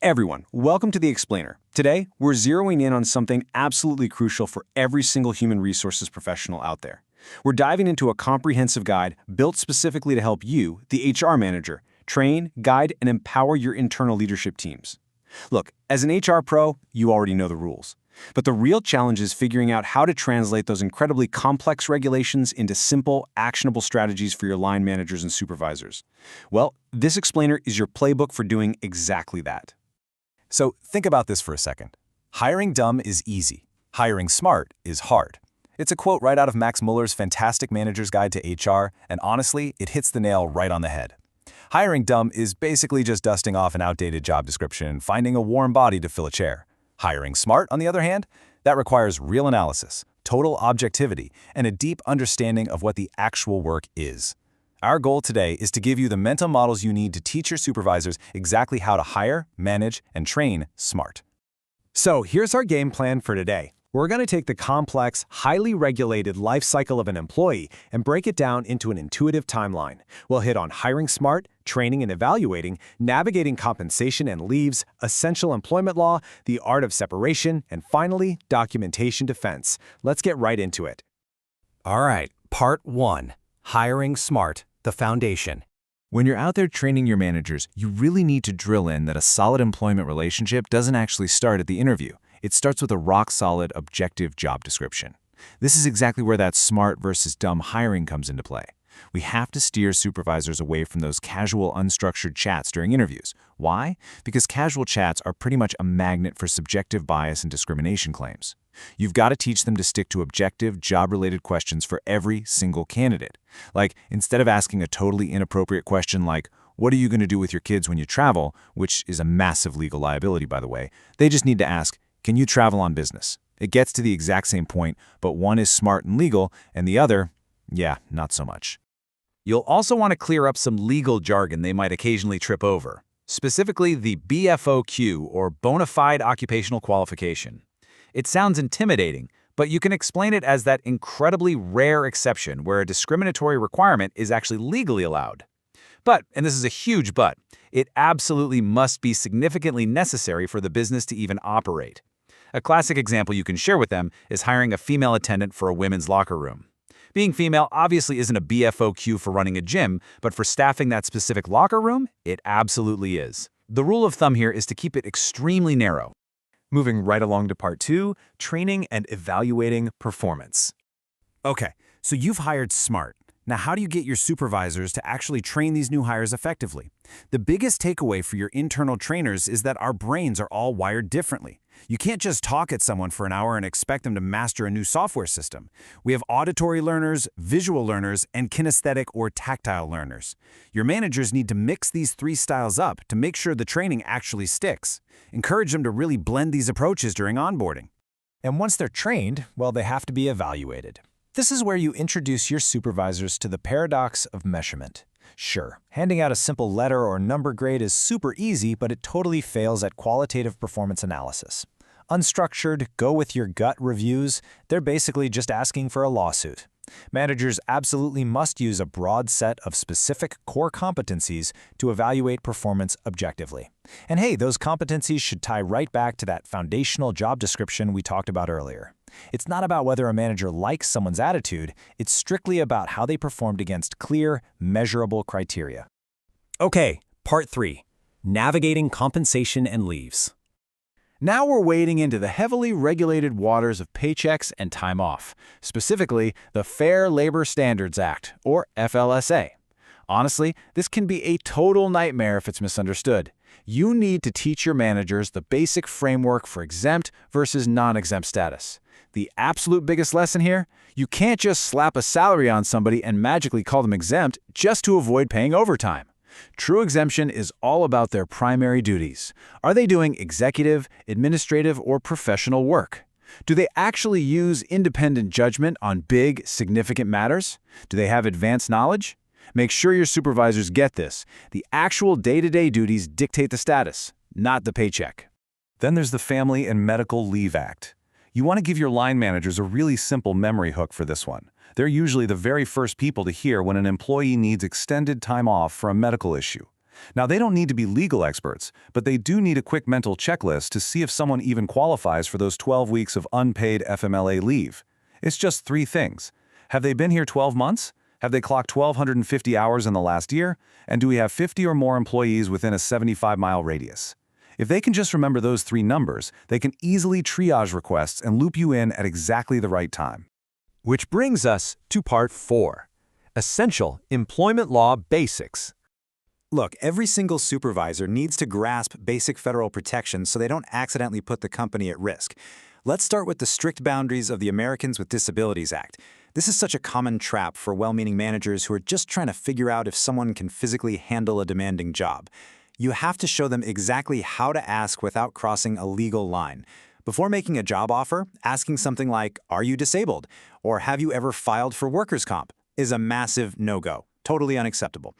everyone, welcome to The Explainer. Today, we're zeroing in on something absolutely crucial for every single human resources professional out there. We're diving into a comprehensive guide built specifically to help you, the HR manager, train, guide, and empower your internal leadership teams. Look, as an HR pro, you already know the rules. But the real challenge is figuring out how to translate those incredibly complex regulations into simple, actionable strategies for your line managers and supervisors. Well, this explainer is your playbook for doing exactly that. So think about this for a second. Hiring dumb is easy. Hiring smart is hard. It's a quote right out of Max Muller's fantastic manager's guide to HR, and honestly, it hits the nail right on the head. Hiring dumb is basically just dusting off an outdated job description and finding a warm body to fill a chair. Hiring smart, on the other hand, that requires real analysis, total objectivity, and a deep understanding of what the actual work is. Our goal today is to give you the mental models you need to teach your supervisors exactly how to hire, manage, and train smart. So here's our game plan for today. We're going to take the complex, highly regulated life cycle of an employee and break it down into an intuitive timeline. We'll hit on hiring smart, training and evaluating, navigating compensation and leaves, essential employment law, the art of separation, and finally, documentation defense. Let's get right into it. All right, part 1, hiring smart, the foundation. When you're out there training your managers, you really need to drill in that a solid employment relationship doesn't actually start at the interview. It starts with a rock-solid, objective job description. This is exactly where that smart versus dumb hiring comes into play. We have to steer supervisors away from those casual, unstructured chats during interviews. Why? Because casual chats are pretty much a magnet for subjective bias and discrimination claims. You've got to teach them to stick to objective, job-related questions for every single candidate. Like, instead of asking a totally inappropriate question like, "What are you going to do with your kids when you travel?" which is a massive legal liability, by the way, they just need to ask, "Can you travel on business?" It gets to the exact same point, but one is smart and legal, and the other, yeah, not so much. You'll also want to clear up some legal jargon they might occasionally trip over, specifically the BFOQ, or Bona Fide Occupational Qualification. It sounds intimidating, but you can explain it as that incredibly rare exception where a discriminatory requirement is actually legally allowed. But, and this is a huge but, it absolutely must be significantly necessary for the business to even operate. A classic example you can share with them is hiring a female attendant for a women's locker room. Being female obviously isn't a BFOQ for running a gym, but for staffing that specific locker room, it absolutely is. The rule of thumb here is to keep it extremely narrow. Moving right along to part 2, training and evaluating performance. Okay, so you've hired smart. Now, how do you get your supervisors to actually train these new hires effectively? The biggest takeaway for your internal trainers is that our brains are all wired differently. You can't just talk at someone for an hour and expect them to master a new software system. We have auditory learners, visual learners, and kinesthetic or tactile learners. Your managers need to mix these 3 styles up to make sure the training actually sticks. Encourage them to really blend these approaches during onboarding. And once they're trained, well, they have to be evaluated. This is where you introduce your supervisors to the paradox of measurement. Sure, handing out a simple letter or number grade is super easy, but it totally fails at qualitative performance analysis. Unstructured, go-with-your-gut reviews, they're basically just asking for a lawsuit. Managers absolutely must use a broad set of specific core competencies to evaluate performance objectively. And hey, those competencies should tie right back to that foundational job description we talked about earlier. It's not about whether a manager likes someone's attitude, it's strictly about how they performed against clear, measurable criteria. Okay, part 3, navigating compensation and leaves. Now we're wading into the heavily regulated waters of paychecks and time off, specifically the Fair Labor Standards Act, or FLSA. Honestly, this can be a total nightmare if it's misunderstood. You need to teach your managers the basic framework for exempt versus non-exempt status. The absolute biggest lesson here? You can't just slap a salary on somebody and magically call them exempt just to avoid paying overtime. True exemption is all about their primary duties. Are they doing executive, administrative, or professional work? Do they actually use independent judgment on big, significant matters? Do they have advanced knowledge? Make sure your supervisors get this. The actual day-to-day duties dictate the status, not the paycheck. Then there's the Family and Medical Leave Act. You want to give your line managers a really simple memory hook for this one. They're usually the very first people to hear when an employee needs extended time off for a medical issue. Now, they don't need to be legal experts, but they do need a quick mental checklist to see if someone even qualifies for those 12 weeks of unpaid FMLA leave. It's just 3 things. Have they been here 12 months? Have they clocked 1,250 hours in the last year? And do we have 50 or more employees within a 75-mile radius? If they can just remember those 3 numbers, they can easily triage requests and loop you in at exactly the right time. Which brings us to Part 4, Essential Employment Law Basics. Look, every single supervisor needs to grasp basic federal protections so they don't accidentally put the company at risk. Let's start with the strict boundaries of the Americans with Disabilities Act. This is such a common trap for well-meaning managers who are just trying to figure out if someone can physically handle a demanding job. You have to show them exactly how to ask without crossing a legal line. Before making a job offer, asking something like, "Are you disabled?" or "Have you ever filed for workers' comp?" is a massive no-go, totally unacceptable.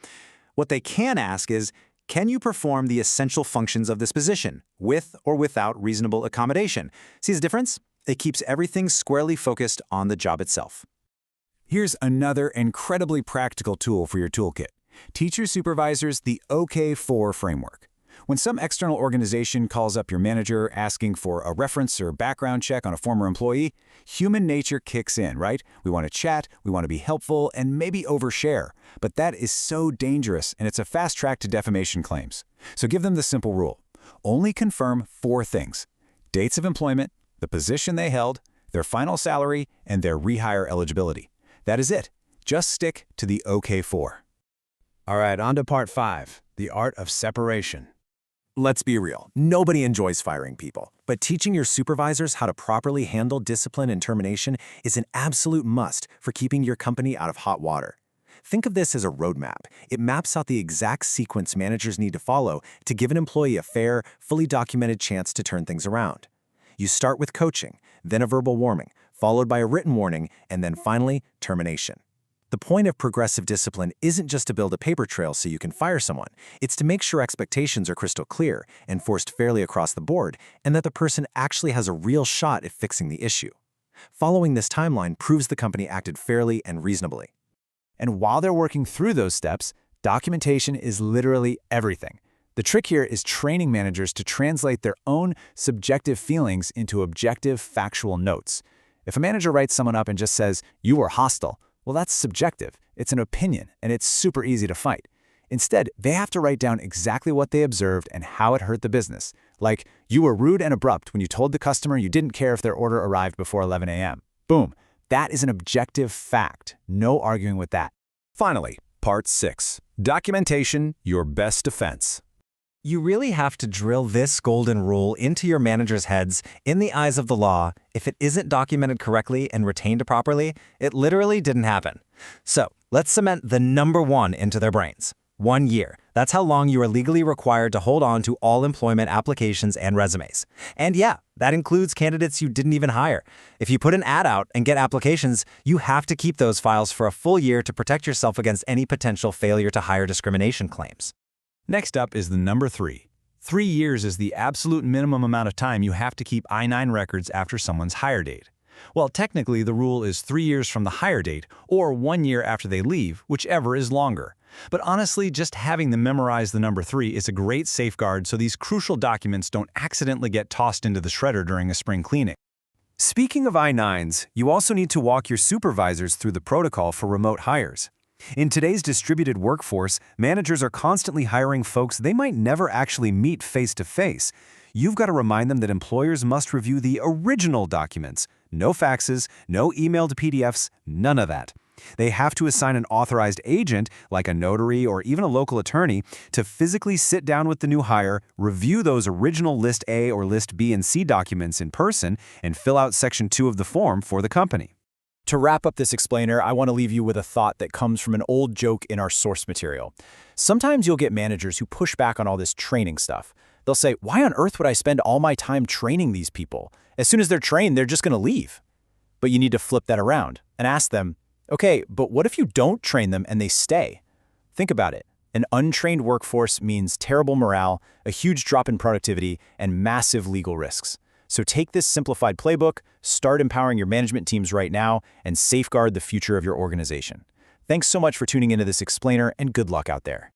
What they can ask is, "Can you perform the essential functions of this position, with or without reasonable accommodation?" See the difference? It keeps everything squarely focused on the job itself. Here's another incredibly practical tool for your toolkit. Teach your supervisors the OK4 framework. When some external organization calls up your manager asking for a reference or background check on a former employee, human nature kicks in, right? We want to chat, we want to be helpful, and maybe overshare. But that is so dangerous, and it's a fast track to defamation claims. So give them the simple rule. Only confirm 4 things: dates of employment, the position they held, their final salary, and their rehire eligibility. That is it. Just stick to the OK4. All right, on to Part 5, the art of separation. Let's be real. Nobody enjoys firing people, but teaching your supervisors how to properly handle discipline and termination is an absolute must for keeping your company out of hot water. Think of this as a roadmap. It maps out the exact sequence managers need to follow to give an employee a fair, fully documented chance to turn things around. You start with coaching, then a verbal warning, followed by a written warning, and then finally, termination. The point of progressive discipline isn't just to build a paper trail so you can fire someone. It's to make sure expectations are crystal clear, enforced fairly across the board, and that the person actually has a real shot at fixing the issue. Following this timeline proves the company acted fairly and reasonably. And while they're working through those steps, documentation is literally everything. The trick here is training managers to translate their own subjective feelings into objective, factual notes. If a manager writes someone up and just says, "You were hostile," well, that's subjective. It's an opinion, and it's super easy to fight. Instead, they have to write down exactly what they observed and how it hurt the business. Like, "You were rude and abrupt when you told the customer you didn't care if their order arrived before 11 a.m. Boom. That is an objective fact. No arguing with that. Finally, Part 6. Documentation, your best defense. You really have to drill this golden rule into your managers' heads in the eyes of the law. If it isn't documented correctly and retained properly, it literally didn't happen. So let's cement the number 1 into their brains. 1 year. That's how long you are legally required to hold on to all employment applications and resumes. And yeah, that includes candidates you didn't even hire. If you put an ad out and get applications, you have to keep those files for a full year to protect yourself against any potential failure to hire discrimination claims. Next up is the number 3. 3 years is the absolute minimum amount of time you have to keep I-9 records after someone's hire date. Well, technically, the rule is 3 years from the hire date or 1 year after they leave, whichever is longer. But honestly, just having them memorize the number 3 is a great safeguard so these crucial documents don't accidentally get tossed into the shredder during a spring cleaning. Speaking of I-9s, you also need to walk your supervisors through the protocol for remote hires. In today's distributed workforce, managers are constantly hiring folks they might never actually meet face-to-face. You've got to remind them that employers must review the original documents. No faxes, no emailed PDFs, none of that. They have to assign an authorized agent, like a notary or even a local attorney, to physically sit down with the new hire, review those original List A or List B and C documents in person, and fill out Section 2 of the form for the company. To wrap up this explainer, I want to leave you with a thought that comes from an old joke in our source material. Sometimes you'll get managers who push back on all this training stuff. They'll say, "Why on earth would I spend all my time training these people? As soon as they're trained, they're just going to leave." But you need to flip that around and ask them, "Okay, but what if you don't train them and they stay?" Think about it. An untrained workforce means terrible morale, a huge drop in productivity, and massive legal risks. So take this simplified playbook, start empowering your management teams right now, and safeguard the future of your organization. Thanks so much for tuning into this explainer, and good luck out there.